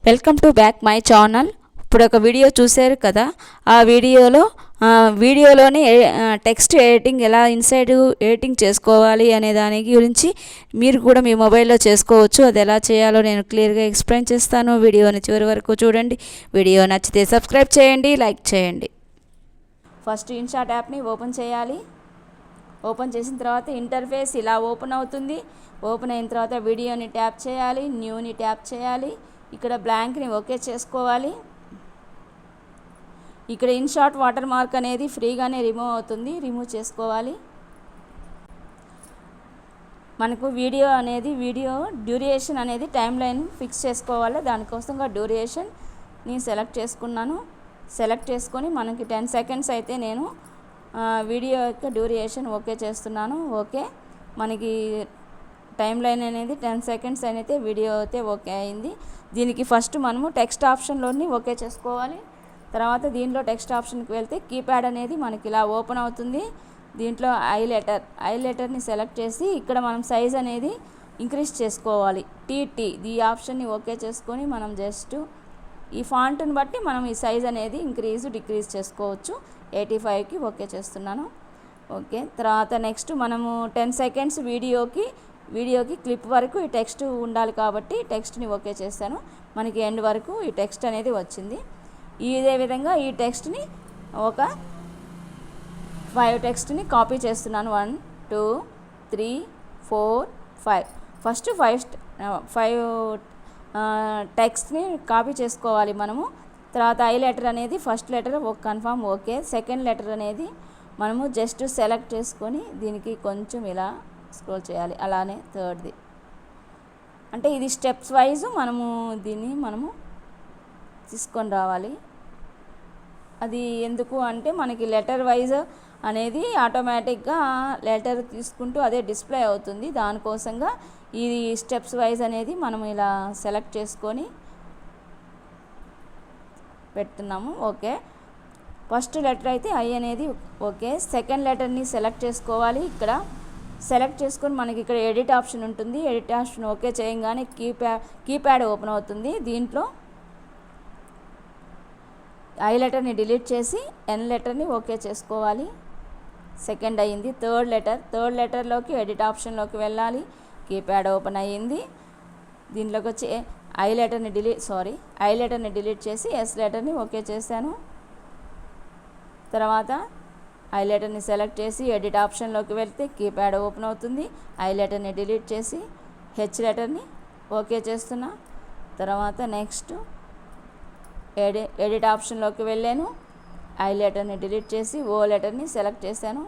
Welcome to back my channel. ఇప్పుడు ఒక video చూశారు కదా, ఆ వీడియోలోని టెక్స్ట్ ఎడిటింగ్ ఎలా ఇన్సైడ్ ఎడిటింగ్ చేసుకోవాలి అనే దాని గురించి మీరు కూడా మీ మొబైల్లో చేసుకోవచ్చు. అది ఎలా చేయాలో నేను క్లియర్గా ఎక్స్ప్లెయిన్ చేస్తాను. వీడియోని చివరి వరకు చూడండి. వీడియో నచ్చితే సబ్స్క్రైబ్ చేయండి, లైక్ చేయండి. ఫస్ట్ ఇన్షాట్ యాప్ని ఓపెన్ చేయాలి. ఓపెన్ చేసిన తర్వాత ఇంటర్ఫేస్ ఇలా ఓపెన్ అవుతుంది. ఓపెన్ అయిన తర్వాత వీడియోని ట్యాప్ చేయాలి, న్యూని ట్యాప్ చేయాలి. ఇక్కడ బ్లాంక్ని ఓకే చేసుకోవాలి. ఇక్కడ ఇన్షాట్ వాటర్ మార్క్ అనేది ఫ్రీగానే రిమూవ్ అవుతుంది, రిమూవ్ చేసుకోవాలి. మనకు వీడియో డ్యూరేషన్ అనేది టైం లైన్ ఫిక్స్ చేసుకోవాలి. దానికోసంగా డ్యూరేషన్ని సెలెక్ట్ చేసుకున్నాను. సెలెక్ట్ చేసుకొని మనకి 10 సెకండ్స్ అయితే నేను వీడియో యొక్క డ్యూరేషన్ ఓకే చేస్తున్నాను. ఓకే, మనకి టైం లైన్ అనేది 10 సెకండ్స్ అయితే వీడియో అయితే ఓకే అయింది. దీనికి ఫస్ట్ మనము టెక్స్ట్ ఆప్షన్లోని ఓకే చేసుకోవాలి. తర్వాత దీంట్లో టెక్స్ట్ ఆప్షన్కి వెళ్తే కీప్యాడ్ అనేది మనకి ఇలా ఓపెన్ అవుతుంది. దీంట్లో ఐలెటర్ని సెలెక్ట్ చేసి ఇక్కడ మనం సైజ్ అనేది ఇంక్రీజ్ చేసుకోవాలి. ఈ ఆప్షన్ని ఓకే చేసుకొని మనం జస్ట్ ఈ ఫాంట్ని బట్టి మనం ఈ సైజ్ అనేది డిక్రీజ్ చేసుకోవచ్చు. 85కి ఓకే చేస్తున్నాను. ఓకే, తర్వాత నెక్స్ట్ మనము 10 సెకండ్స్ వీడియోకి క్లిప్ వరకు ఈ టెక్స్ట్ ఉండాలి కాబట్టి టెక్స్ట్ని ఓకే చేస్తాను. మనకి ఎండ్ వరకు ఈ టెక్స్ట్ అనేది వచ్చింది. ఇదే విధంగా ఈ టెక్స్ట్ని ఒక 5 టెక్స్ట్ని కాపీ చేస్తున్నాను. 1 2 3 4 5 ఫస్ట్ 5 టెక్స్ట్ని కాపీ చేసుకోవాలి మనము. తర్వాత ఐ లెటర్ అనేది first letter confirm okay. Second letter అనేది మనము జస్ట్ సెలెక్ట్ చేసుకొని దీనికి కొంచెం ఇలా స్క్రోల్ చేయాలి. అలానే థర్డ్ది, అంటే ఇది స్టెప్స్ వైజ్ దీన్ని మనము తీసుకొని రావాలి. అది ఎందుకు అంటే మనకి లెటర్ వైజ్ అనేది ఆటోమేటిక్గా లెటర్ తీసుకుంటూ అదే డిస్ప్లే అవుతుంది. దానికోసంగా ఇది స్టెప్స్ వైజ్ అనేది మనం ఇలా సెలెక్ట్ చేసుకొని పెడుతున్నాము. ఓకే, ఫస్ట్ లెటర్ అయితే ఐ అనేది ఓకే. సెకండ్ లెటర్ని సెలెక్ట్ చేసుకోవాలి. ఇక్కడ సెలెక్ట్ చేసుకొని మనకి ఇక్కడ ఎడిట్ ఆప్షన్ ఉంటుంది. ఎడిట్ ఆప్షన్ ఓకే చేయగానే కీప్యాడ్ ఓపెన్ అవుతుంది. దీంట్లో ఐ లెటర్ని డిలీట్ చేసి ఎన్ లెటర్ని ఓకే చేసుకోవాలి. సెకండ్ అయ్యింది. థర్డ్ లెటర్లోకి ఎడిట్ ఆప్షన్లోకి వెళ్ళాలి. కీప్యాడ్ ఓపెన్ అయ్యింది. దీంట్లోకి వచ్చి ఐ లెటర్ని డిలీట్ చేసి ఎస్ లెటర్ని ఓకే చేశాను. తర్వాత ఐ లెటర్ని సెలెక్ట్ చేసి ఎడిట్ ఆప్షన్లోకి వెళ్తే కీప్యాడ్ ఓపెన్ అవుతుంది. ఐ లెటర్ని డిలీట్ చేసి హెచ్ లెటర్ని ఓకే చేస్తున్నా. తర్వాత నెక్స్ట్ ఎడిట్ ఆప్షన్లోకి వెళ్ళాను. ఐ లెటర్ని డిలీట్ చేసి ఓ లెటర్ని సెలెక్ట్ చేశాను.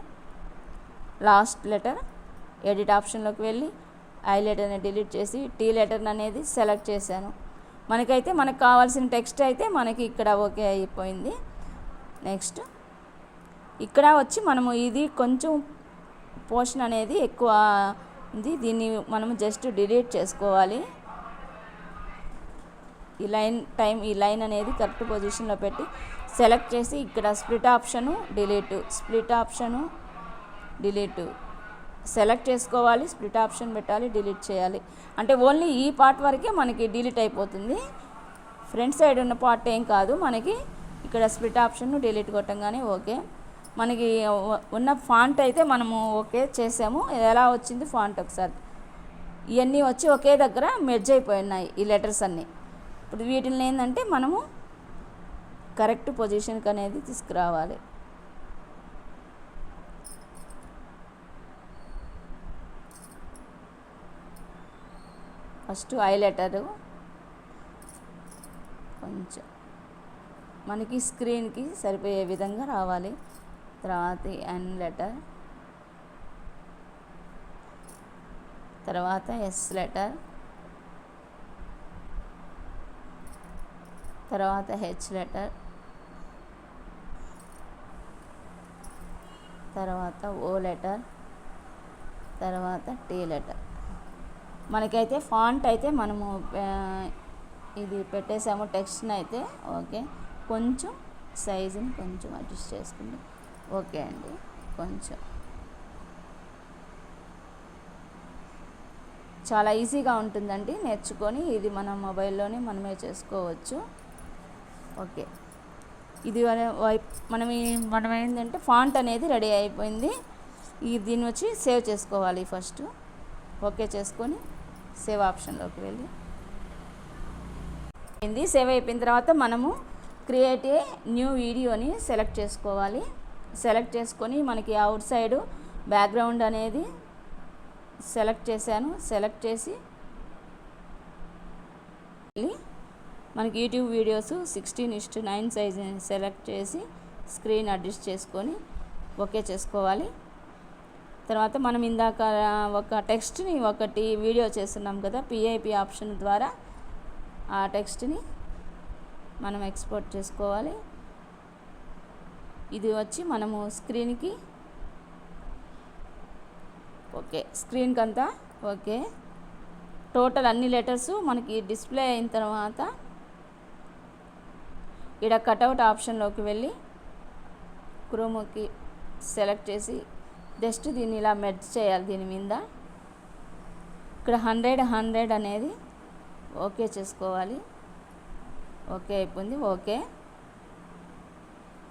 లాస్ట్ లెటర్ ఎడిట్ ఆప్షన్లోకి వెళ్ళి ఐ లెటర్ని డిలీట్ చేసి టీ లెటర్ని అనేది సెలెక్ట్ చేశాను. మనకు కావాల్సిన టెక్స్ట్ అయితే మనకి ఇక్కడ ఓకే అయిపోయింది. నెక్స్ట్ ఇక్కడ వచ్చి మనము ఇది కొంచెం పోర్షన్ అనేది ఎక్కువ ఉంది. దీన్ని మనము జస్ట్ డిలీట్ చేసుకోవాలి. ఈ లైన్ అనేది కరెక్ట్ పొజిషన్లో పెట్టి సెలెక్ట్ చేసి ఇక్కడ స్ప్లిట్ ఆప్షను డిలీటు సెలెక్ట్ చేసుకోవాలి. స్ప్లిట్ ఆప్షన్ పెట్టాలి, డిలీట్ చేయాలి. అంటే ఓన్లీ ఈ పార్ట్ వరకే మనకి డిలీట్ అయిపోతుంది. ఫ్రంట్ సైడ్ ఉన్న పార్ట్ ఏం కాదు. మనకి ఇక్కడ స్ప్లిట్ ఆప్షన్ డిలీట్ కొట్టంగానే ఓకే. మనకి ఉన్న ఫాంట్ అయితే మనము ఓకే చేసాము. ఎలా వచ్చింది ఫాంట్ ఒకసారి ఇవన్నీ వచ్చి ఒకే దగ్గర మెర్జ్ అయిపోయినాయి ఈ లెటర్స్ అన్నీ. ఇప్పుడు వీటిని ఏంటంటే మనము కరెక్ట్ పొజిషన్కి అనేది తీసుకురావాలి. ఫస్ట్ ఐ లెటరు కొంచెం మనకి స్క్రీన్కి సరిపోయే విధంగా రావాలి. తర్వాత ఎన్ లెటర్, తర్వాత ఎస్ లెటర్, తర్వాత హెచ్ లెటర్, తర్వాత ఓ లెటర్, తర్వాత టీ లెటర్. మనకైతే ఫాంట్ అయితే మనము ఇది పెట్టేసాము. టెక్స్ట్ని అయితే ఓకే. కొంచెం సైజుని కొంచెం అడ్జస్ట్ చేసుకుంది. ఓకే అండి, కొంచెం చాలా ఈజీగా ఉంటుందండి నేర్చుకొని. ఇది మన మొబైల్లోనే మనమే చేసుకోవచ్చు. ఓకే, ఇది మనం ఏంటంటే ఫాంట్ అనేది రెడీ అయిపోయింది. దీన్ని వచ్చి సేవ్ చేసుకోవాలి ఫస్ట్. ఓకే చేసుకొని సేవ్ ఆప్షన్లోకి వెళ్ళి సేవ్ అయిపోయిన తర్వాత మనము క్రియేట్ ఏ న్యూ వీడియోని సెలెక్ట్ చేసుకోవాలి. సెలెక్ట్ చేసుకొని మనకి అవుట్ సైడ్ బ్యాక్గ్రౌండ్ అనేది సెలెక్ట్ చేశాను. సెలెక్ట్ చేసి మనకి యూట్యూబ్ వీడియోస్ 16:9 సైజుని సెలెక్ట్ చేసి స్క్రీన్ అడ్జస్ట్ చేసుకొని ఓకే చేసుకోవాలి. తర్వాత మనం ఇందాక ఒక టెక్స్ట్ని ఒకటి వీడియో చేస్తున్నాం కదా, పిఐపి ఆప్షన్ ద్వారా ఆ టెక్స్ట్ని మనం ఎక్స్పోర్ట్ చేసుకోవాలి. ఇది వచ్చి మనము స్క్రీన్కి ఓకే, స్క్రీన్కి అంతా ఓకే. టోటల్ అన్ని లెటర్స్ మనకి డిస్ప్లే అయిన తర్వాత ఇక్కడ కట్అవుట్ ఆప్షన్లోకి వెళ్ళి క్రోమాకి సెలెక్ట్ చేసి జస్ట్ దీన్ని ఇలా మెర్జ్ చేయాలి. దీని మీద ఇక్కడ 100 అనేది ఓకే చేసుకోవాలి. ఓకే అయిపోయింది. ఓకే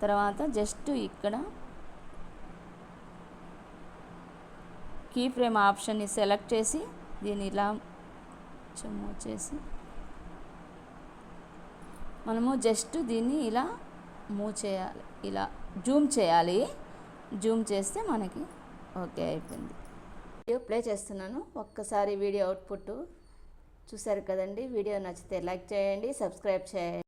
తర్వాత జస్ట్ ఇక్కడ కీ ఫ్రేమ్ ఆప్షన్ని సెలెక్ట్ చేసి దీన్ని ఇలా మూవ్ చేసి మనము జస్ట్ దీన్ని ఇలా మూవ్ చేయాలి, ఇలా జూమ్ చేయాలి. జూమ్ చేస్తే మనకి ఓకే అయిపోయింది. వీడియో ప్లే చేస్తున్నాను, ఒక్కసారి వీడియో అవుట్పుట్ చూసారు కదండి. వీడియో నచ్చితే లైక్ చేయండి, సబ్స్క్రైబ్ చేయండి.